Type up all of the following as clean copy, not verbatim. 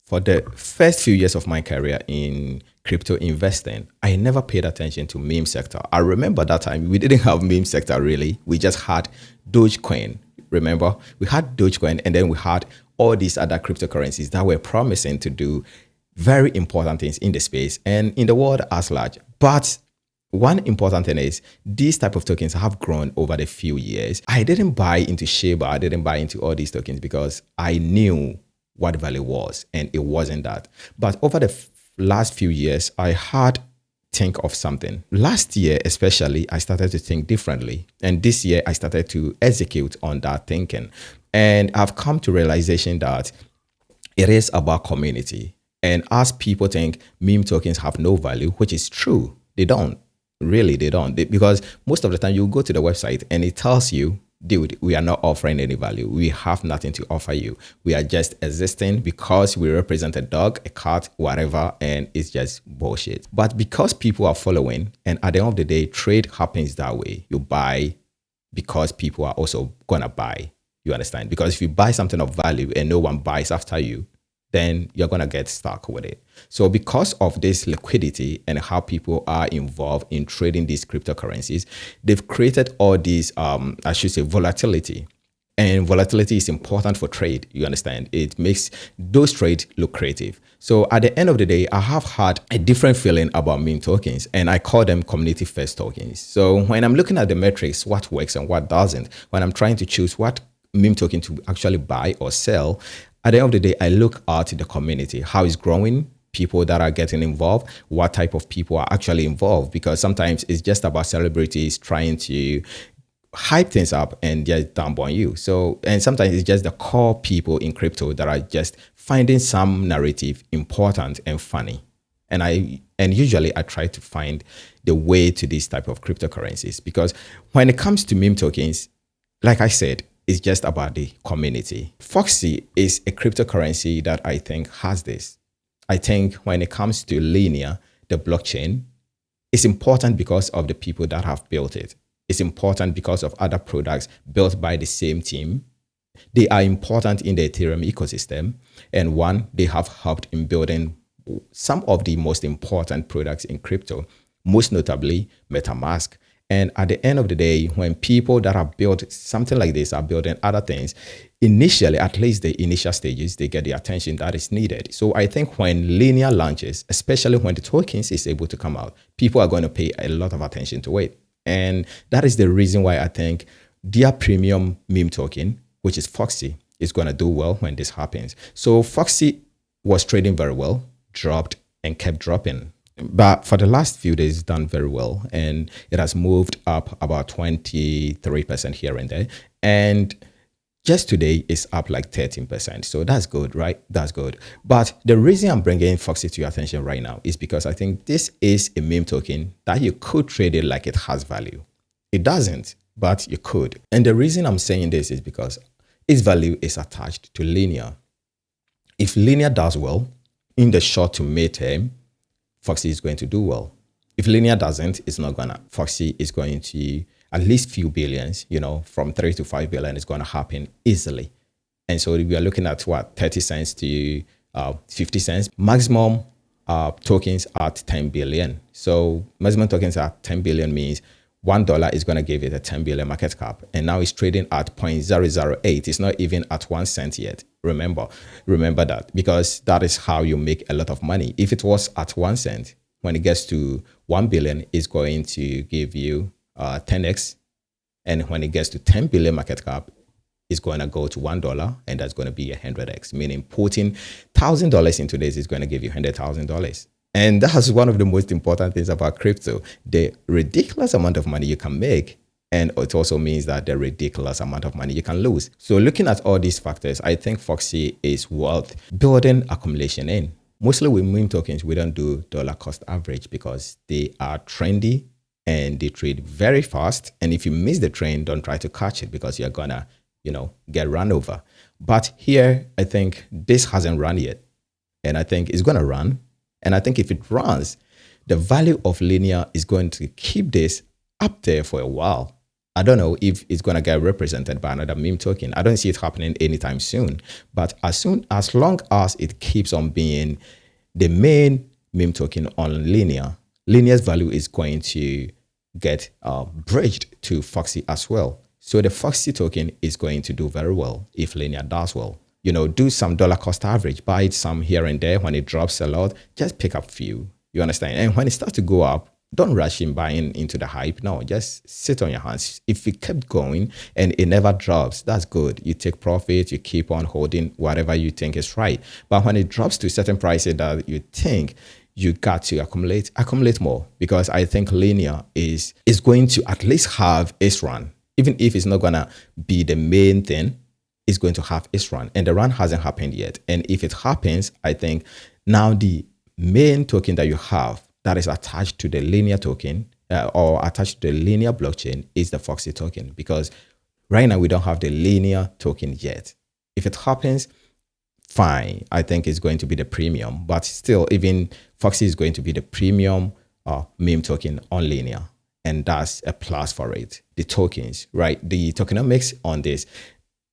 For the first few years of my career in crypto investing, I never paid attention to meme sector. I remember that time we didn't have meme sector really. We just had Dogecoin. Remember, we had Dogecoin and then we had all these other cryptocurrencies that were promising to do very important things in the space and in the world as large. But one important thing is these type of tokens have grown over the few years. I didn't buy into Shiba. I didn't buy into all these tokens because I knew what value was and it wasn't that. But over the last few years, I had think of something. Last year, especially, I started to think differently. And this year, I started to execute on that thinking. And I've come to realization that it is about community. And as people think meme tokens have no value, which is true, they don't. Really, they don't. Because most of the time you go to the website and it tells you, dude, we are not offering any value. We have nothing to offer you. We are just existing because we represent a dog, a cat, whatever, and it's just bullshit. But because people are following, and at the end of the day, trade happens that way. You buy because people are also gonna buy. You understand? Because if you buy something of value and no one buys after you, then you're going to get stuck with it. So because of this liquidity and how people are involved in trading these cryptocurrencies, they've created all these, I should say, volatility. And volatility is important for trade. You understand? It makes those trades lucrative. So at the end of the day, I have had a different feeling about meme tokens, and I call them community first tokens. So when I'm looking at the metrics, what works and what doesn't, when I'm trying to choose what meme token to actually buy or sell, at the end of the day, I look at the community, how it's growing, people that are getting involved, what type of people are actually involved, because sometimes it's just about celebrities trying to hype things up and just dump on you. So, and sometimes it's just the core people in crypto that are just finding some narrative important and funny. And usually I try to find the way to these type of cryptocurrencies, because when it comes to meme tokens, like I said, it's just about the community. Foxy is a cryptocurrency that I think has this. I think when it comes to Linea, the blockchain, it's important because of the people that have built it. It's important because of other products built by the same team. They are important in the Ethereum ecosystem. And one, they have helped in building some of the most important products in crypto, most notably MetaMask. And at the end of the day, when people that have built something like this are building other things, initially, at least the initial stages, they get the attention that is needed. So I think when Linea launches, especially when the tokens is able to come out, people are going to pay a lot of attention to it. And that is the reason why I think their premium meme token, which is Foxy, is going to do well when this happens. So Foxy was trading very well, dropped and kept dropping. But for the last few days, it's done very well. And it has moved up about 23% here and there. And just today, it's up like 13%. So that's good, right? That's good. But the reason I'm bringing Foxy to your attention right now is because I think this is a meme token that you could trade it like it has value. It doesn't, but you could. And the reason I'm saying this is because its value is attached to Linea. If Linea does well in the short to mid-term, Foxy is going to do well. If Linea doesn't, it's not gonna. Foxy is going to at least few billions, from 3 to 5 billion is going to happen easily. And so we are looking at what, 30 cents to 50 cents. Maximum tokens at 10 billion. So maximum tokens at 10 billion means $1 is going to give it a 10 billion market cap. And now it's trading at 0.008. It's not even at 1 cent yet. Remember that, because that is how you make a lot of money. If it was at 1 cent, when it gets to 1 billion, it's going to give you 10x. And when it gets to 10 billion market cap, it's going to go to $1, and that's going to be 100x, meaning putting $1,000 into this is going to give you $100,000. And that's one of the most important things about crypto, the ridiculous amount of money you can make. And it also means that the ridiculous amount of money you can lose. So looking at all these factors, I think Foxy is worth building accumulation in. Mostly with meme tokens, we don't do dollar cost average because they are trendy and they trade very fast. And if you miss the train, don't try to catch it because you're gonna, get run over. But here, I think this hasn't run yet. And I think it's gonna run. And I think if it runs, the value of Linea is going to keep this up there for a while. I don't know if it's going to get represented by another meme token. I don't see it happening anytime soon. But as long as it keeps on being the main meme token on Linea, Linea's value is going to get bridged to Foxy as well. So the Foxy token is going to do very well if Linea does well. You know, do some dollar cost average, buy it some here and there. When it drops a lot, just pick up few. You understand? And when it starts to go up, don't rush in buying into the hype. No, just sit on your hands. If it kept going and it never drops, that's good. You take profit, you keep on holding whatever you think is right. But when it drops to certain prices that you think, you got to accumulate more, because I think Linea is going to at least have its run. Even if it's not going to be the main thing, it's going to have its run. And the run hasn't happened yet. And if it happens, I think now the main token that you have that is attached to the Linea token or attached to the Linea blockchain is the Foxy token, because right now we don't have the Linea token yet. If it happens, fine. I think it's going to be the premium, but still, even Foxy is going to be the premium meme token on Linea. And that's a plus for it. The tokens, right? The tokenomics on this.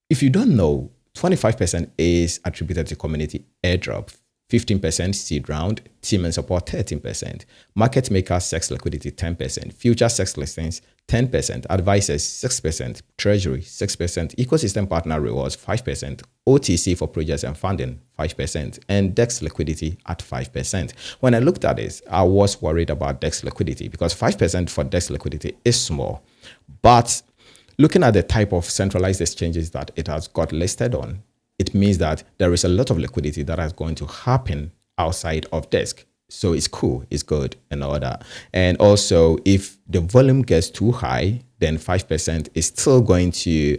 If you don't know, 25% is attributed to community airdrop, 15% seed round, team and support 13%, market makers sex liquidity 10%, future sex listings 10%, advisors 6%, treasury 6%, ecosystem partner rewards 5%, OTC for projects and funding 5%, and DEX liquidity at 5%. When I looked at this, I was worried about DEX liquidity because 5% for DEX liquidity is small. But looking at the type of centralized exchanges that it has got listed on, it means that there is a lot of liquidity that is going to happen outside of desk. So it's cool, it's good and all that. And also, if the volume gets too high, then 5% is still going to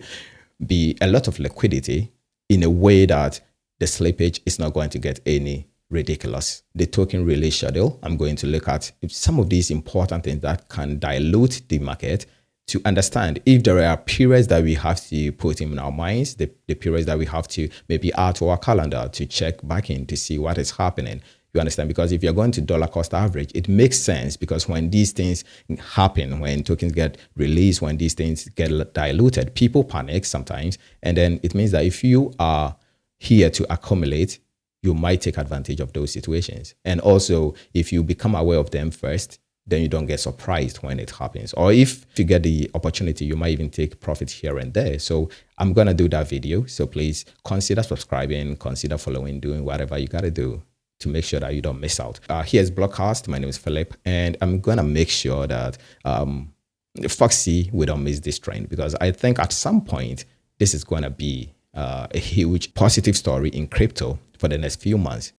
be a lot of liquidity in a way that the slippage is not going to get any ridiculous. The token release schedule, I'm going to look at some of these important things that can dilute the market to understand if there are periods that we have to put in our minds, the periods that we have to maybe add to our calendar to check back in to see what is happening. You understand? Because if you're going to dollar cost average, it makes sense, because when these things happen, when tokens get released, when these things get diluted, people panic sometimes. And then it means that if you are here to accumulate, you might take advantage of those situations. And also, if you become aware of them first, then you don't get surprised when it happens. Or if you get the opportunity, you might even take profit here and there. So I'm going to do that video. So please consider subscribing, consider following, doing whatever you got to do to make sure that you don't miss out. Here's Blockcast. My name is Philip, and I'm going to make sure that Foxy, we don't miss this trend, because I think at some point, this is going to be a huge positive story in crypto for the next few months.